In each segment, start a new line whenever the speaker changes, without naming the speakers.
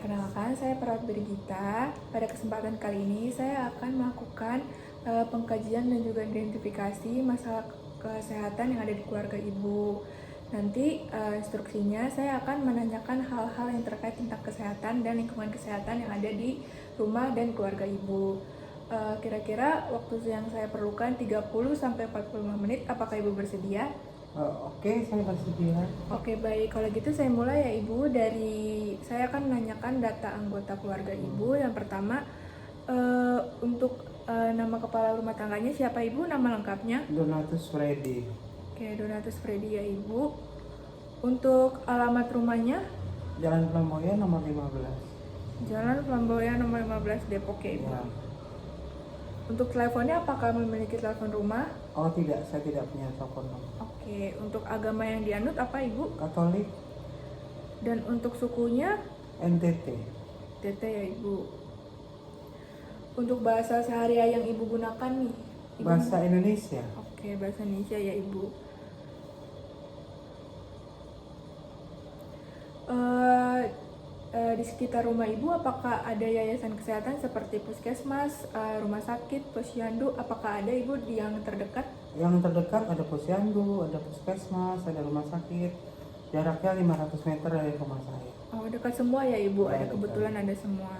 Perkenalkan, saya Perawat Brigita. Pada kesempatan kali ini, saya akan melakukan pengkajian dan juga identifikasi masalah kesehatan yang ada di keluarga ibu. Nanti instruksinya, saya akan menanyakan hal-hal yang terkait tentang kesehatan dan lingkungan kesehatan yang ada di rumah dan keluarga ibu. Kira-kira waktu yang saya perlukan 30-45 menit. Apakah ibu bersedia?
Oke, saya bersedia.
Oke, baik. Kalau gitu saya mulai ya Ibu. Saya akan menanyakan data anggota keluarga Ibu. Yang pertama, untuk nama kepala rumah tangganya siapa Ibu? Nama lengkapnya?
Donatus Freddy.
Oke, Donatus Freddy ya Ibu. Untuk alamat rumahnya?
Jalan Flamboyan nomor 15.
Jalan Flamboyan nomor 15 Depok ya Ibu.
Ya.
Untuk teleponnya apakah memiliki telepon rumah?
Oh tidak, saya tidak punya telepon nomor.
Oke, untuk agama yang dianut apa Ibu?
Katolik.
Dan untuk sukunya?
NTT.
TT ya Ibu. Untuk bahasa sehari-hari yang Ibu gunakan nih? Ibu
Bahasa Indonesia.
Oke, bahasa Indonesia ya Ibu. Di sekitar rumah Ibu apakah ada yayasan kesehatan seperti puskesmas, rumah sakit, posyandu? Apakah ada Ibu yang terdekat?
Yang terdekat ada posyandu, ada puskesmas, ada rumah sakit. Jaraknya 500 meter dari rumah saya.
Oh, dekat semua ya Ibu.
Ya,
Ada kebetulan ada semua.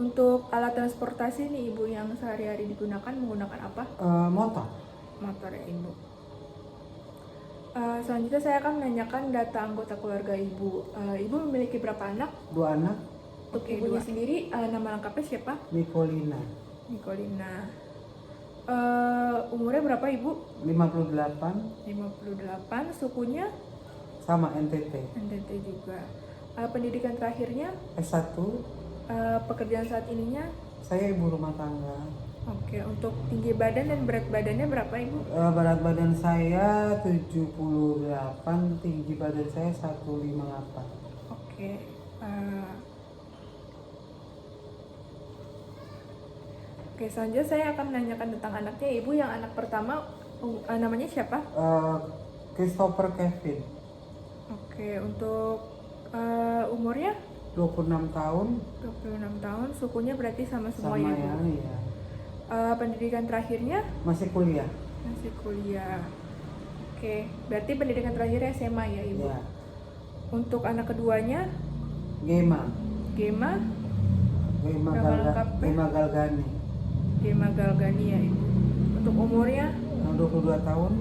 Untuk alat transportasi nih Ibu yang sehari-hari digunakan menggunakan apa?
Motor.
Motor ya Ibu. Selanjutnya saya akan menanyakan data anggota keluarga Ibu. Ibu memiliki berapa anak?
2 anak.
Untuk ibunya sendiri, nama lengkapnya siapa?
Nikolina.
Nikolina. Umurnya berapa Ibu?
58.
58. Sukunya?
Sama NTT.
NTT juga. Pendidikan terakhirnya?
S1.
Pekerjaan saat ininya?
Saya ibu rumah tangga.
Oke, untuk tinggi badan dan berat badannya berapa Ibu?
Berat badan saya 78, tinggi badan saya 158.
Oke. Oke, selanjutnya saya akan menanyakan tentang anaknya Ibu. Yang anak pertama namanya siapa?
Christopher Kevin.
Oke, untuk umurnya?
26 tahun.
26 tahun, sukunya berarti sama semua
Sama
ya Ibu?
ya.
Pendidikan terakhirnya?
Masih kuliah.
Masih kuliah. Oke, berarti pendidikan terakhirnya SMA ya Ibu?
Ya.
Untuk anak keduanya?
Gema.
Gema?
Gema
Nama lengkapnya?
Gema Galgani.
Gema Galgani ya Ibu. Untuk umurnya?
22 tahun.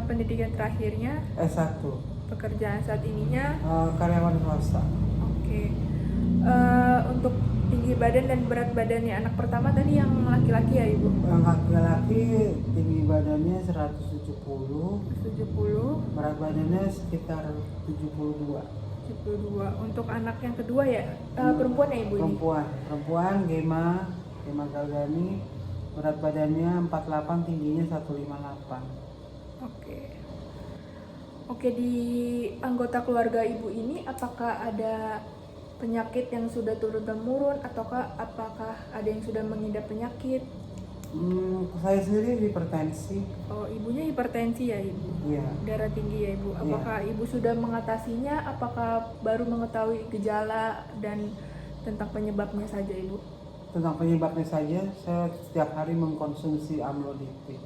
Pendidikan terakhirnya?
S1.
Pekerjaan saat ininya?
Karyawan swasta.
Oke. Untuk tinggi badan dan berat badannya anak pertama tadi yang laki-laki ya Ibu?
Yang laki-laki tinggi badannya 170.
70.
Berat badannya sekitar 72.
72. Untuk anak yang kedua ya? Perempuan ya Ibu ini?
Perempuan Gema Galgani, berat badannya 48, tingginya 158.
Oke, di anggota keluarga Ibu ini apakah ada penyakit yang sudah turun-temurun ataukah apakah ada yang sudah mengidap penyakit?
Saya sendiri hipertensi.
Oh, ibunya hipertensi ya Ibu?
Iya.
Darah tinggi ya Ibu? Apakah Ibu sudah mengatasinya? Apakah baru mengetahui gejala dan tentang penyebabnya saja Ibu?
Tentang penyebabnya saja, saya setiap hari mengkonsumsi amlodipin.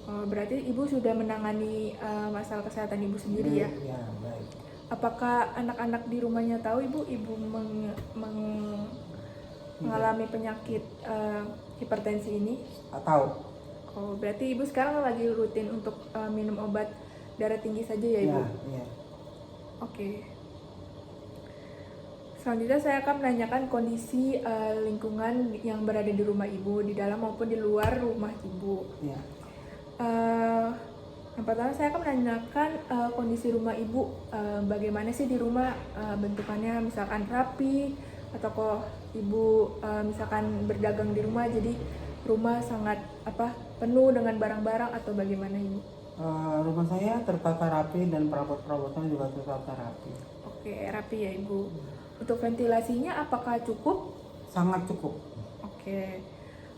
Oh, berarti Ibu sudah menangani masalah kesehatan Ibu sendiri ya?
Iya, baik.
Apakah anak-anak di rumahnya tahu Ibu mengalami penyakit hipertensi ini?
Tahu.
Oh, berarti Ibu sekarang lagi rutin untuk minum obat darah tinggi saja ya Ibu?
Iya.
Oke. Selanjutnya saya akan menanyakan kondisi lingkungan yang berada di rumah Ibu, di dalam maupun di luar rumah Ibu.
Iya.
Yang pertama saya akan menanyakan kondisi rumah Ibu, bagaimana sih di rumah bentukannya, misalkan rapi atau kok Ibu misalkan berdagang di rumah jadi rumah sangat penuh dengan barang-barang atau bagaimana Ibu?
Rumah saya tertata rapi dan perabot-perabotan juga tertata rapi.
Oke, rapi ya Ibu. Untuk ventilasinya apakah cukup?
Sangat cukup.
Oke.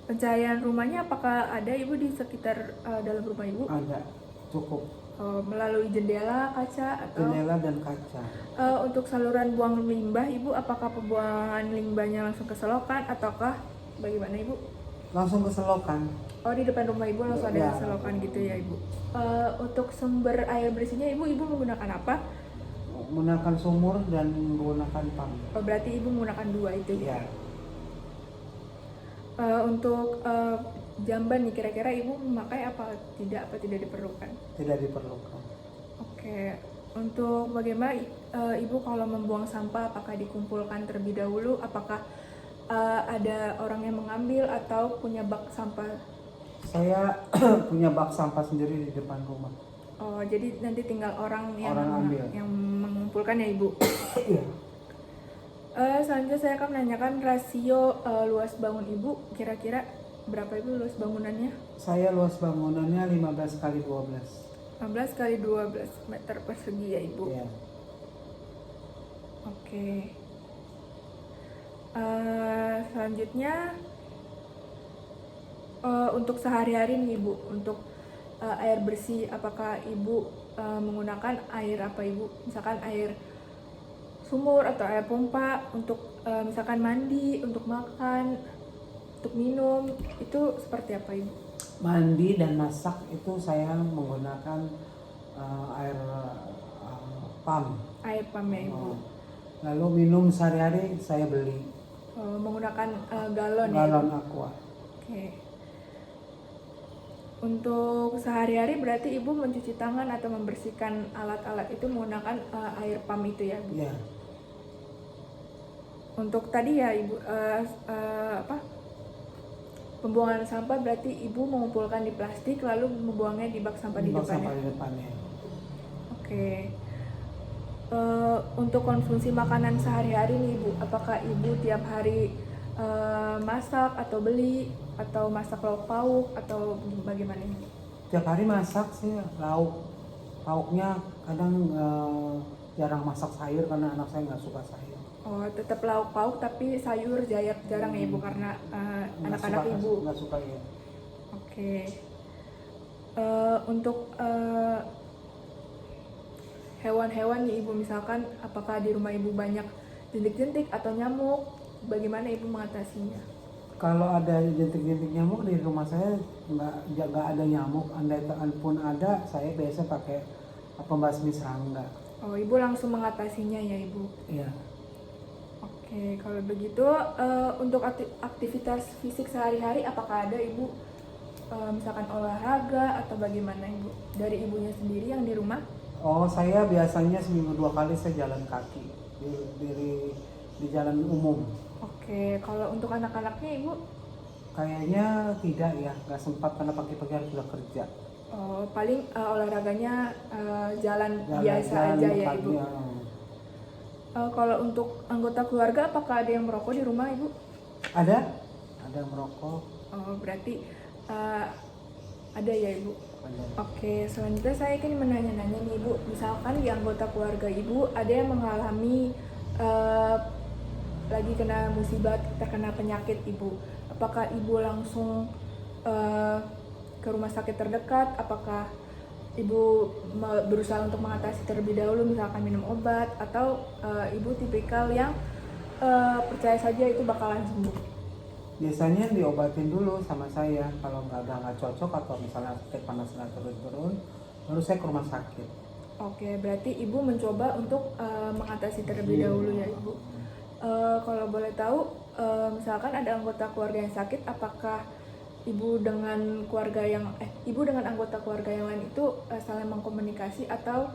Pencahayaan rumahnya apakah ada Ibu di sekitar dalam rumah Ibu?
Ada, cukup.
Melalui jendela, kaca, atau
jendela dan kaca.
untuk saluran buang limbah Ibu, apakah pembuangan limbahnya langsung ke selokan ataukah bagaimana Ibu?
Langsung ke selokan.
Oh, di depan rumah Ibu langsung ada
Ya.
selokan gitu ya Ibu. Untuk sumber air bersihnya Ibu menggunakan apa?
Menggunakan sumur dan menggunakan pump.
Oh, berarti Ibu menggunakan dua itu ya?
Ya.
Untuk jamban nih, kira-kira Ibu memakai apa tidak diperlukan?
Tidak diperlukan.
Oke, untuk bagaimana Ibu kalau membuang sampah, apakah dikumpulkan terlebih dahulu? Apakah ada orang yang mengambil atau punya bak sampah?
Saya punya bak sampah sendiri di depan rumah.
Oh, jadi nanti tinggal orang yang
ambil.
yang mengumpulkan ya Ibu?
Iya.
Selanjutnya saya akan menanyakan rasio luas bangun Ibu, kira-kira berapa Ibu luas bangunannya?
Saya luas bangunannya 15 kali 12.
15 kali 12 meter persegi ya Ibu?
Iya.
Oke. Selanjutnya untuk sehari-hari nih Ibu, untuk air bersih, apakah Ibu menggunakan air apa Ibu? Misalkan air sumur atau air pompa untuk misalkan mandi, untuk makan, untuk minum, itu seperti apa Ibu?
Mandi dan masak itu saya menggunakan air pump.
Air pump ya Ibu?
Lalu minum sehari-hari saya beli
Menggunakan galon ya
galon
Ibu?
aqua.
Oke. Untuk sehari-hari berarti Ibu mencuci tangan atau membersihkan alat-alat itu menggunakan air pump itu ya Bu?
Iya.
Untuk tadi ya Ibu, pembuangan sampah berarti Ibu mengumpulkan di plastik lalu membuangnya di bak sampah di
Bak sampah
depannya?
di depannya.
Oke. Untuk konsumsi makanan sehari-hari nih Ibu, apakah Ibu tiap hari masak atau beli atau masak lauk pauk atau bagaimana Ibu?
Tiap hari masak sih pauknya kadang jarang masak sayur karena anak saya nggak suka sayur.
Oh, tetap lauk pauk tapi sayur jarang ya Ibu karena anak-anak Ibu.
Nggak suka ya.
Oke. Untuk hewan-hewan nih Ibu, misalkan apakah di rumah Ibu banyak jentik-jentik atau nyamuk, bagaimana Ibu mengatasinya?
Kalau ada jentik-jentik nyamuk di rumah saya nggak ada nyamuk. Andai pun ada, saya biasa pakai pembasmi serangga.
Oh, Ibu langsung mengatasinya ya Ibu?
Iya.
Oke, kalau begitu untuk aktivitas fisik sehari-hari apakah ada Ibu misalkan olahraga atau bagaimana Ibu? Dari Ibunya sendiri yang di rumah?
Oh, saya biasanya seminggu 2 kali saya jalan kaki di jalan umum.
Oke, kalau untuk anak-anaknya Ibu?
Kayaknya tidak ya, nggak sempat karena pagi-pagi harus sudah kerja.
Oh, paling olahraganya jalan biasa aja ya
pagi,
Ibu?
ya.
Kalau untuk anggota keluarga apakah ada yang merokok di rumah Ibu?
Ada yang merokok.
Oh, berarti ada ya Ibu?
Ada.
Oke, selanjutnya saya ingin menanya-nanya nih Ibu, misalkan di anggota keluarga Ibu ada yang mengalami lagi kena musibah, terkena penyakit Ibu, apakah Ibu langsung ke rumah sakit terdekat? Apakah Ibu berusaha untuk mengatasi terlebih dahulu, misalkan minum obat, atau Ibu tipikal yang percaya saja itu bakalan sembuh?
Biasanya diobatin dulu sama saya. Kalau nggak cocok atau misalnya sakit panas nggak turun, baru saya ke rumah sakit.
Oke, berarti Ibu mencoba untuk mengatasi terlebih dahulu ya Ibu. Kalau boleh tahu, misalkan ada anggota keluarga yang sakit, apakah Ibu dengan anggota keluarga yang lain itu saling mengkomunikasi atau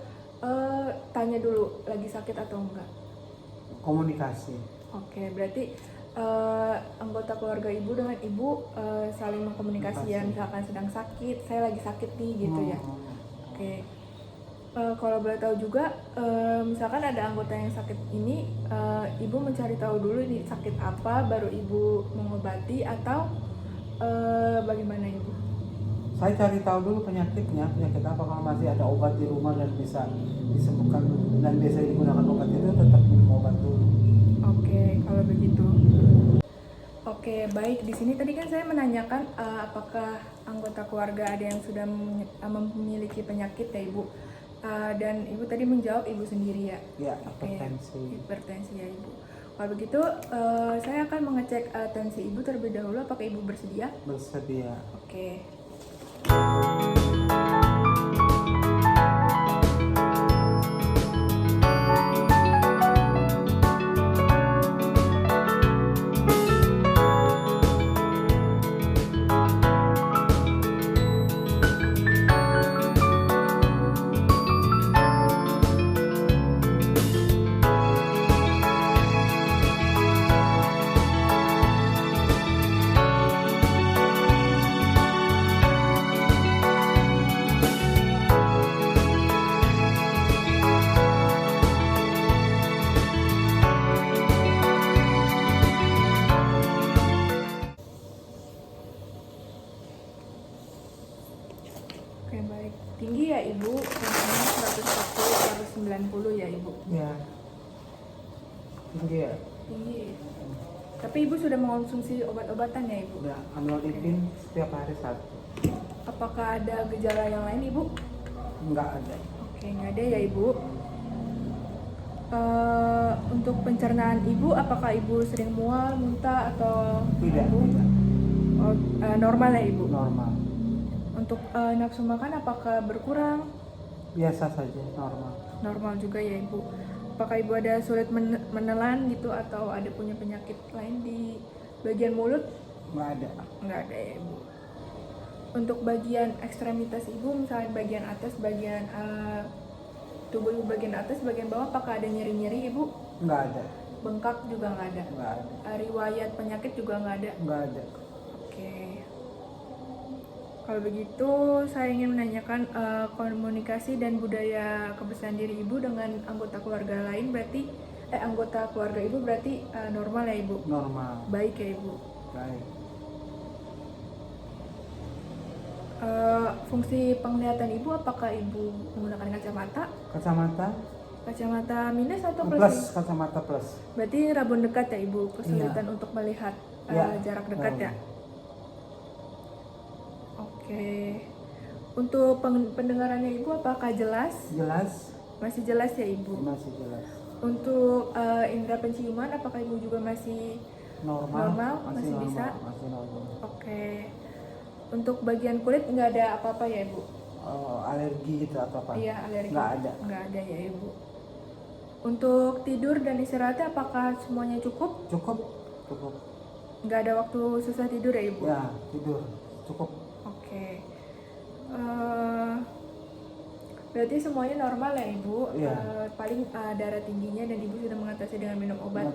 tanya dulu lagi sakit atau enggak?
Komunikasi.
Oke, berarti anggota keluarga Ibu dengan Ibu saling mengkomunikasi ya, misalkan sedang sakit, saya lagi sakit nih gitu ya. Oke. Kalau boleh tahu juga, misalkan ada anggota yang sakit ini, Ibu mencari tahu dulu ini sakit apa, baru Ibu mengobati atau bagaimana Ibu?
Saya cari tahu dulu penyakit apa, kalau masih ada obat di rumah dan bisa disembuhkan dan biasa digunakan obat itu, tetap minum obat dulu.
Oke, kalau begitu. Oke, Oke, baik. Di sini tadi kan saya menanyakan apakah anggota keluarga ada yang sudah memiliki penyakit ya Ibu. Dan Ibu tadi menjawab Ibu sendiri ya.
Ya,
Oke,
hipertensi.
hipertensi ya Ibu. Kalau begitu saya akan mengecek tensi Ibu terlebih dahulu. Apakah Ibu bersedia?
Bersedia.
Oke. Oke, baik. Tinggi ya Ibu, tensinya 140/190 ya Ibu.
Ya. Tinggi ya.
Tinggi. Tapi Ibu sudah mengonsumsi obat-obatan ya Ibu?
Ya, amlodipin setiap hari 1.
Apakah ada gejala yang lain Ibu?
Enggak ada.
Oke, nggak ada ya Ibu. Untuk pencernaan Ibu, apakah Ibu sering mual, muntah, atau
Tidak,
Ibu?
tidak.
Oh, normal ya Ibu?
Normal.
Untuk nafsu makan apakah berkurang?
Biasa saja, normal.
Normal juga ya Ibu. Apakah Ibu ada sulit menelan gitu atau ada punya penyakit lain di bagian mulut?
Enggak ada.
Nggak ada ya Ibu. Untuk bagian ekstremitas Ibu, misalnya bagian atas, bagian tubuh Ibu bagian atas, bagian bawah, apakah ada nyeri-nyeri Ibu?
Enggak ada.
Bengkak juga nggak ada?
Enggak ada.
Riwayat penyakit juga nggak ada?
Enggak ada.
Oke. Kalau begitu, saya ingin menanyakan komunikasi dan budaya kebersihan diri Ibu dengan anggota keluarga lain berarti anggota keluarga Ibu berarti normal ya Ibu?
Normal.
Baik ya Ibu.
Baik.
Fungsi penglihatan Ibu, apakah Ibu menggunakan kacamata?
Kacamata
Kacamata minus atau plus?
plus, kacamata plus.
Berarti rabun dekat ya Ibu, kesulitan untuk melihat
Iya,
jarak dekat ya?
rabun.
Oke. Untuk pendengarannya Ibu apakah jelas?
Jelas?
Masih jelas ya Ibu?
Masih jelas.
Untuk indera penciuman apakah Ibu juga masih
Normal?
Masih
normal.
bisa?
Masih normal.
Oke. Untuk bagian kulit nggak ada apa-apa ya Ibu?
Oh, alergi gitu atau apa?
Iya, alergi.
Nggak ada.
Nggak ada ya Ibu. Untuk tidur dan istirahatnya apakah semuanya cukup?
Cukup? Cukup.
Nggak ada waktu susah tidur ya Ibu?
Ya, tidur. Cukup.
Oke. Berarti semuanya normal ya Ibu?
Iya.
Paling darah tingginya dan Ibu sudah mengatasi dengan minum obat.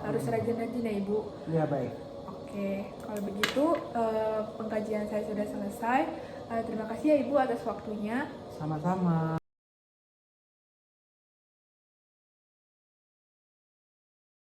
Harus rajin-rajin ya Ibu?
Ya, baik.
Oke, kalau begitu pengkajian saya sudah selesai. Terima kasih ya Ibu atas waktunya.
Sama-sama.